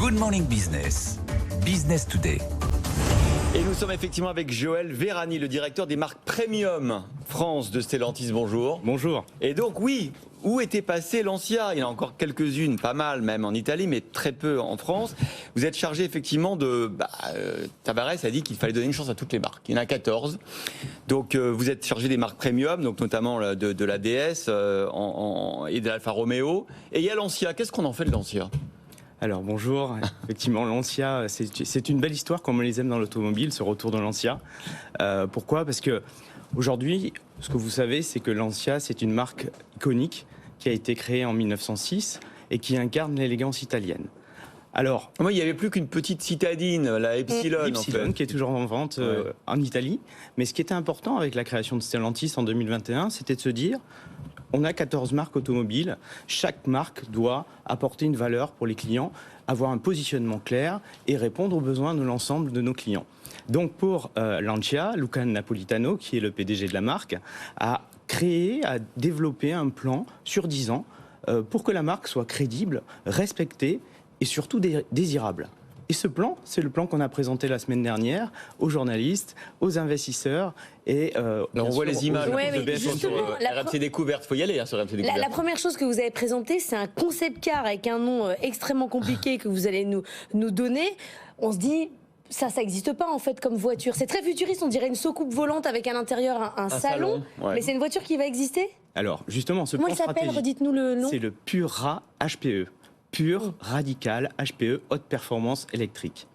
Good Morning Business, Business Today. Et nous sommes effectivement avec Joël Vérani, le directeur des marques Premium France de Stellantis. Bonjour. Bonjour. Et donc oui, où était passé Lancia? Il y en a encore quelques-unes, pas mal même en Italie, mais très peu en France. Vous êtes chargé effectivement de... Tavares a dit qu'il fallait donner une chance à toutes les marques. Il y en a 14. Donc vous êtes chargé des marques Premium, donc notamment de la DS et de l'Alfa Romeo. Et il y a Lancia. Qu'est-ce qu'on en fait de Lancia? Alors bonjour, effectivement Lancia, c'est une belle histoire comme on les aime dans l'automobile, ce retour de Lancia. Pourquoi? Parce que aujourd'hui, ce que vous savez, c'est que Lancia, c'est une marque iconique qui a été créée en 1906 et qui incarne l'élégance italienne. Alors, moi, il n'y avait plus qu'une petite citadine, la Epsilon. Epsilon, qui est toujours en vente en Italie. Mais ce qui était important avec la création de Stellantis en 2021, c'était de se dire... On a 14 marques automobiles. Chaque marque doit apporter une valeur pour les clients, avoir un positionnement clair et répondre aux besoins de l'ensemble de nos clients. Donc pour Lancia, Luca Napolitano, qui est le PDG de la marque, a développé un plan sur 10 ans pour que la marque soit crédible, respectée et surtout désirable. Et ce plan, c'est le plan qu'on a présenté la semaine dernière aux journalistes, aux investisseurs et on voit les images de BFM sur RMC Découverte. Il faut y aller sur RMC Découverte. La première chose que vous avez présentée, c'est un concept car avec un nom extrêmement compliqué que vous allez nous donner. On se dit... Ça n'existe pas en fait comme voiture. C'est très futuriste, on dirait une soucoupe volante avec à l'intérieur un salon. Ouais. Mais c'est une voiture qui va exister? Alors justement, ce Comment plan stratégique, redites-nous le nom. C'est le Pura HPE. Pur, radical, HPE, haute performance électrique.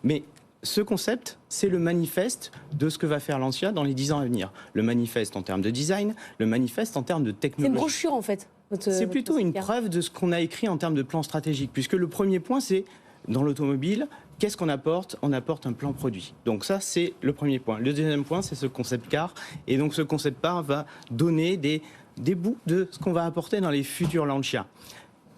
Mais ce concept, c'est le manifeste de ce que va faire Lancia dans les 10 ans à venir. Le manifeste en termes de design, le manifeste en termes de technologie. C'est une brochure en fait. C'est plutôt une preuve de ce qu'on a écrit en termes de plan stratégique. Puisque le premier point, c'est dans l'automobile, qu'est-ce qu'on apporte? On apporte un plan produit. Donc ça, c'est le premier point. Le deuxième point, c'est ce concept car. Et donc ce concept car va donner des bouts de ce qu'on va apporter dans les futurs Lancia.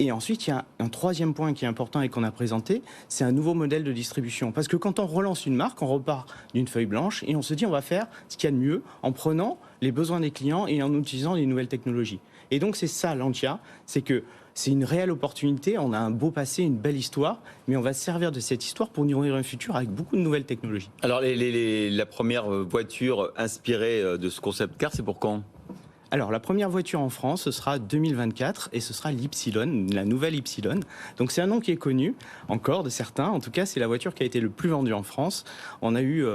Et ensuite, il y a un troisième point qui est important et qu'on a présenté, c'est un nouveau modèle de distribution. Parce que quand on relance une marque, on repart d'une feuille blanche et on se dit on va faire ce qu'il y a de mieux en prenant les besoins des clients et en utilisant les nouvelles technologies. Et donc c'est ça Lancia, c'est que c'est une réelle opportunité, on a un beau passé, une belle histoire, mais on va se servir de cette histoire pour nourrir un futur avec beaucoup de nouvelles technologies. Alors la première voiture inspirée de ce concept car, c'est pour quand ? Alors, la première voiture en France, ce sera 2024 et ce sera l'Ypsilon, la nouvelle Ypsilon. Donc, c'est un nom qui est connu encore de certains. En tout cas, c'est la voiture qui a été le plus vendue en France. On a eu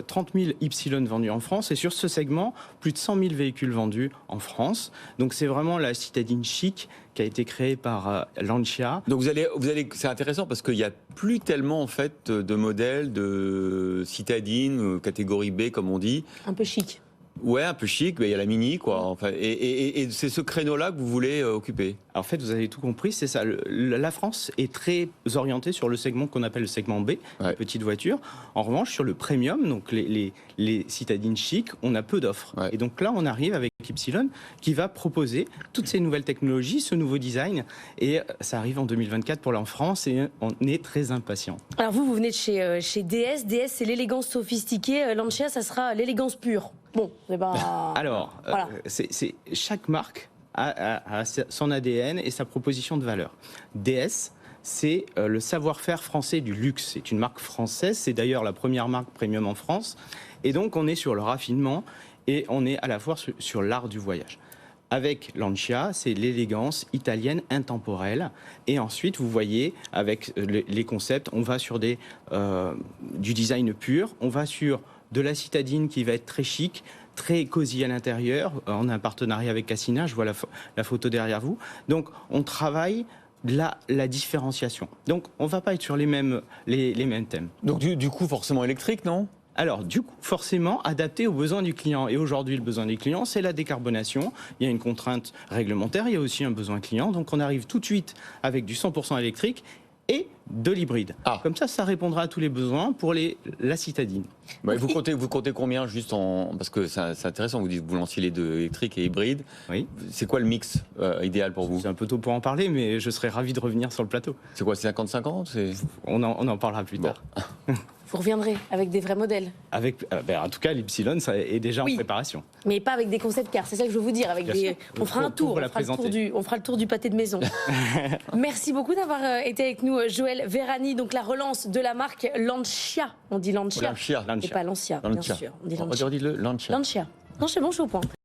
30 000 Ypsilon vendus en France et sur ce segment, plus de 100 000 véhicules vendus en France. Donc, c'est vraiment la citadine chic qui a été créée par Lancia. Donc, c'est intéressant parce qu'il n'y a plus tellement en fait de modèles de citadine, catégorie B comme on dit. Un peu chic. Ouais, un peu chic, mais il y a la Mini, quoi. Enfin, et c'est ce créneau-là que vous voulez occuper. En fait, vous avez tout compris, c'est ça. La France est très orientée sur le segment qu'on appelle le segment B, les petites voitures. En revanche, sur le premium, donc les citadines chic, on a peu d'offres. Ouais. Et donc là, on arrive avec Ypsilon qui va proposer toutes ces nouvelles technologies, ce nouveau design. Et ça arrive en 2024 pour la France et on est très impatients. Alors vous venez de chez DS. DS, c'est l'élégance sophistiquée. Lancia, ça sera l'élégance pure. Bon, c'est pas... Alors, voilà. Chaque marque a son ADN et sa proposition de valeur. DS, c'est le savoir-faire français du luxe. C'est une marque française, c'est d'ailleurs la première marque premium en France. Et donc, on est sur le raffinement et on est à la fois sur l'art du voyage. Avec Lancia, c'est l'élégance italienne intemporelle. Et ensuite, vous voyez, avec les concepts, on va sur du design pur, on va sur de la citadine qui va être très chic, très cosy à l'intérieur. On a un partenariat avec Cassina, je vois la photo derrière vous. Donc, on travaille la différenciation. Donc, on ne va pas être sur les mêmes thèmes. Donc, du coup, forcément électrique, non ? Alors, du coup, forcément, adapté aux besoins du client. Et aujourd'hui, le besoin des clients, c'est la décarbonation. Il y a une contrainte réglementaire, il y a aussi un besoin client. Donc, on arrive tout de suite avec du 100% électrique et de l'hybride. Comme ça répondra à tous les besoins pour la citadine. Bah, vous comptez combien juste parce que c'est intéressant, vous dites que vous lanciez les deux, électriques et hybrides. Oui. C'est quoi le mix idéal pour vous? C'est un peu tôt pour en parler, mais je serais ravi de revenir sur le plateau. C'est quoi, 50-50 on en parlera plus tard. Vous reviendrez avec des vrais modèles. En tout cas, l'Ypsilon, ça est déjà en préparation. Mais pas avec des concept cars, c'est ça que je veux vous dire. On fera un tour, on fera le tour du pâté de maison. Merci beaucoup d'avoir été avec nous, Joël Daniel Vérani, donc la relance de la marque Lancia. On dit Lancia. Lancia. Et pas Lancia, bien Lancia. sûr. On dit On Lancia. dit le Lancia. Lancia. Non, c'est bon, je suis au point.